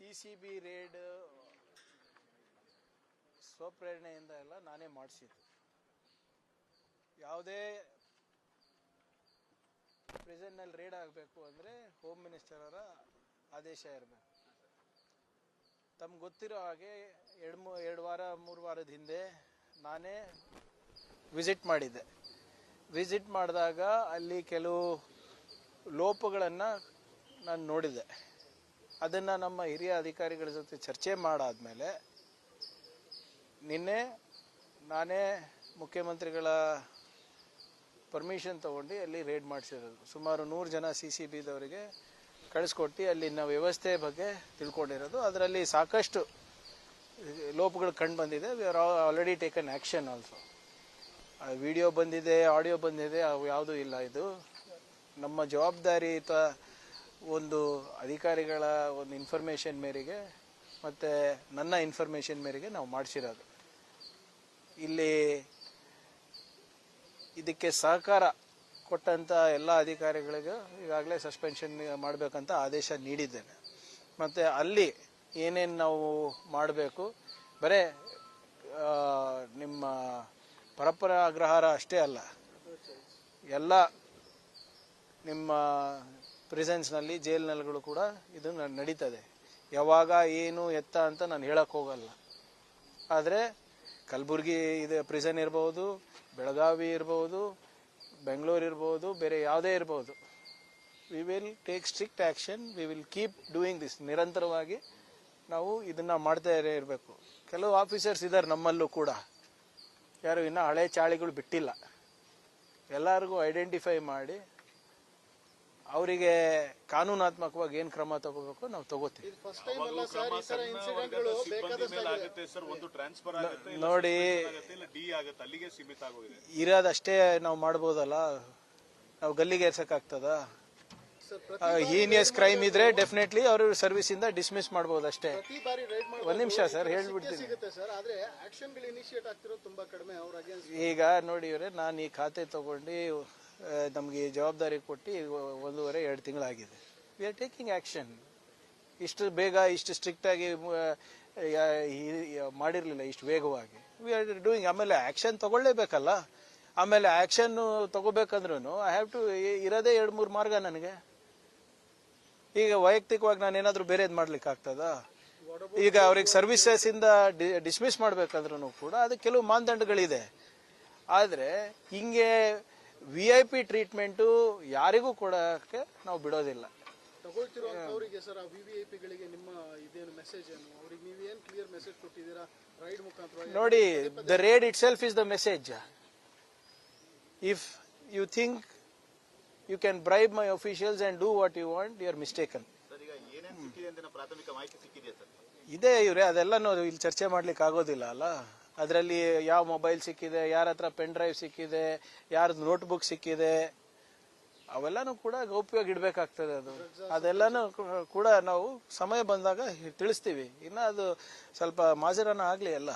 PCB raid ಸ್ವಪ್ರೇರಣೆಯಿಂದ ಎಲ್ಲ ನಾನೇ ಮಾಡಿಸಿದ್ದು. ಯಾವುದೇ ಪ್ರಿಸನ್ನಲ್ಲಿ ರೇಡ್ ಆಗಬೇಕು ಅಂದರೆ ಹೋಮ್ ಮಿನಿಸ್ಟರ್ ಅವರ ಆದೇಶ ಇರಬೇಕು. ತಮ್ಗೆ ಗೊತ್ತಿರೋ ಹಾಗೆ 2-3 ವಾರದ ಹಿಂದೆ ನಾನೇ ವಿಸಿಟ್ ಮಾಡಿದ್ದೆ. ವಿಸಿಟ್ ಮಾಡಿದಾಗ ಅಲ್ಲಿ ಕೆಲವು ಲೋಪಗಳನ್ನು ನಾನು ನೋಡಿದೆ. ಅದನ್ನು ನಮ್ಮ ಹಿರಿಯ ಅಧಿಕಾರಿಗಳ ಜೊತೆ ಚರ್ಚೆ ಮಾಡಾದ್ಮೇಲೆ ನಿನ್ನೆ ನಾನೇ ಮುಖ್ಯಮಂತ್ರಿಗಳ ಪರ್ಮಿಷನ್ ತಗೊಂಡು ಅಲ್ಲಿ ರೇಡ್ ಮಾಡಿಸಿರೋದು. ಸುಮಾರು 100 ಜನ CCBದವರಿಗೆ ಕಳಿಸ್ಕೊಟ್ಟು ಅಲ್ಲಿನ ವ್ಯವಸ್ಥೆ ಬಗ್ಗೆ ತಿಳ್ಕೊಂಡಿರೋದು. ಅದರಲ್ಲಿ ಸಾಕಷ್ಟು ಲೋಪಗಳು ಕಂಡು ಬಂದಿದೆ. We are already taken action also. Video ಬಂದಿದೆ, ಆಡಿಯೋ ಬಂದಿದೆ, ಅವು ಯಾವುದೂ ಇಲ್ಲ. ಇದು ನಮ್ಮ ಜವಾಬ್ದಾರಿಯುತ ಒಂದು ಅಧಿಕಾರಿಗಳ ಒಂದು ಇನ್ಫಾರ್ಮೇಷನ್ ಮೇರೆಗೆ ಮತ್ತು ನನ್ನ ಇನ್ಫಾರ್ಮೇಷನ್ ಮೇರೆಗೆ ನಾವು ಮಾಡಿಸಿರೋದು. ಇಲ್ಲಿ ಇದಕ್ಕೆ ಸಹಕಾರ ಕೊಟ್ಟಂಥ ಎಲ್ಲ ಅಧಿಕಾರಿಗಳಿಗೂ ಈಗಾಗಲೇ ಸಸ್ಪೆನ್ಷನ್ ಮಾಡಬೇಕಂತ ಆದೇಶ ನೀಡಿದ್ದೇನೆ. ಮತ್ತು ಅಲ್ಲಿ ಏನೇನು ನಾವು ಮಾಡಬೇಕು, ಬರೇ ನಿಮ್ಮ ಪರಪ್ಪನ ಅಗ್ರಹಾರ ಅಷ್ಟೇ ಅಲ್ಲ, ಎಲ್ಲ ನಿಮ್ಮ ಪ್ರಿಸನ್ಸ್ನಲ್ಲಿ ಜೈಲ್ನಲ್ಲಿಗಳು ಕೂಡ ಇದು ನಡೀತದೆ. ಯಾವಾಗ ಏನು ಎತ್ತ ಅಂತ ನಾನು ಹೇಳಕ್ಕೆ ಹೋಗಲ್ಲ. ಆದರೆ ಕಲಬುರಗಿ ಇದೆ ಪ್ರಿಸನ್ ಇರ್ಬೋದು, ಬೆಳಗಾವಿ ಇರ್ಬೋದು, ಬೆಂಗಳೂರು ಇರ್ಬೋದು, ಬೇರೆ ಯಾವುದೇ ಇರ್ಬೋದು. We will take strict action. We will keep doing this. ನಿರಂತರವಾಗಿ ನಾವು ಇದನ್ನು ಮಾಡ್ತಾ ಇರಬೇಕು. ಕೆಲವು ಆಫೀಸರ್ಸ್ ಇದ್ದಾರೆ ನಮ್ಮಲ್ಲೂ ಕೂಡ, ಯಾರು ಇನ್ನೂ ಹಳೆ ಚಾಳಿಗಳು ಬಿಟ್ಟಿಲ್ಲ. ಎಲ್ಲರಿಗೂ ಐಡೆಂಟಿಫೈ ಮಾಡಿ ಅವರಿಗೆ ಕಾನೂನಾತ್ಮಕವಾಗಿ ಏನು ಕ್ರಮ ತಗೋಬೇಕು ನಾವು ತಗೋತೀವಿ. ನೋಡಿ, ಇರೋದಷ್ಟೇ ನಾವು ಮಾಡ್ಬೋದಲ್ಲ, ನಾವು ಗಲ್ಲಿಗೆ ಏರ್ಸಕ್ಕಾಗ್ತದ? ಹೀನಿಯಸ್ ಕ್ರೈಮ್ ಇದ್ರೆ ಡೆಫಿನೆಟ್ಲಿ ಅವರು ಸರ್ವಿಸ್ ಇಂದ ಡಿಸ್ಮಿಸ್ ಮಾಡಬಹುದು ಅಷ್ಟೇ. ಒಂದ್ ನಿಮಿಷ ಸರ್, ಹೇಳ್ಬಿಡ್ತೀನಿ. ಈಗ ನೋಡಿ ಇವರೇ, ನಾನು ಈ ಖಾತೆ ತಗೊಂಡು ನಮಗೆ ಜವಾಬ್ದಾರಿ ಕೊಟ್ಟು 1.5-2 ತಿಂಗಳಾಗಿದೆ. We are taking action. ಇಷ್ಟು ಬೇಗ ಇಷ್ಟು ಸ್ಟ್ರಿಕ್ಟಾಗಿ ಮಾಡಿರಲಿಲ್ಲ, ಇಷ್ಟು ವೇಗವಾಗಿ. We are doing. ಆಮೇಲೆ ಆ್ಯಕ್ಷನ್ ತಗೊಳ್ಳೇಬೇಕಲ್ಲ. ಆಮೇಲೆ ಆ್ಯಕ್ಷನ್ ತಗೋಬೇಕಂದ್ರೂ ಐ ಹ್ಯಾವ್ ಟು ಇರೋದೇ 2-3 ಮಾರ್ಗ ನನಗೆ. ಈಗ ವೈಯಕ್ತಿಕವಾಗಿ ನಾನು ಏನಾದರೂ ಬೇರೆದು ಮಾಡ್ಲಿಕ್ಕೆ ಆಗ್ತದಾ? ಈಗ ಅವ್ರಿಗೆ ಸರ್ವಿಸಸ್ಸಿಂದ ಡಿಸ್ಮಿಸ್ ಮಾಡ್ಬೇಕಂದ್ರೂ ಕೂಡ ಅದಕ್ಕೆ ಕೆಲವು ಮಾನದಂಡಗಳಿದೆ. ಆದರೆ ಹಿಂಗೆ VIP ಟ್ರೀಟ್ಮೆಂಟು ಯಾರಿಗೂ ಕೊಡೋಕ್ಕೆ ನಾವು ಬಿಡೋದಿಲ್ಲ. ನೋಡಿ, the raid itself is the message. If you think you can bribe my officials and do what you want, you are mistaken. ಇದೆ ಇವ್ರೆ, ಅದೆಲ್ಲ ಇಲ್ಲಿ ಚರ್ಚೆ ಮಾಡ್ಲಿಕ್ಕೆ ಆಗೋದಿಲ್ಲ ಅಲ್ಲ. ಅದರಲ್ಲಿ ಯಾವ ಮೊಬೈಲ್ ಸಿಕ್ಕಿದೆ, ಯಾರ ಹತ್ರ ಪೆನ್ ಡ್ರೈವ್ ಸಿಕ್ಕಿದೆ, ಯಾರ್ದು ನೋಟ್ಬುಕ್ ಸಿಕ್ಕಿದೆ, ಅವೆಲ್ಲನೂ ಕೂಡ ಗೌಪ್ಯವಾಗಿ ಇಡಬೇಕಾಗ್ತದೆ. ಅದೆಲ್ಲನೂ ಕೂಡ ನಾವು ಸಮಯ ಬಂದಾಗ ತಿಳಿಸ್ತೀವಿ. ಇನ್ನು ಅದು ಸ್ವಲ್ಪ ಮಾಜರಾನ ಆಗಲಿ ಎಲ್ಲ.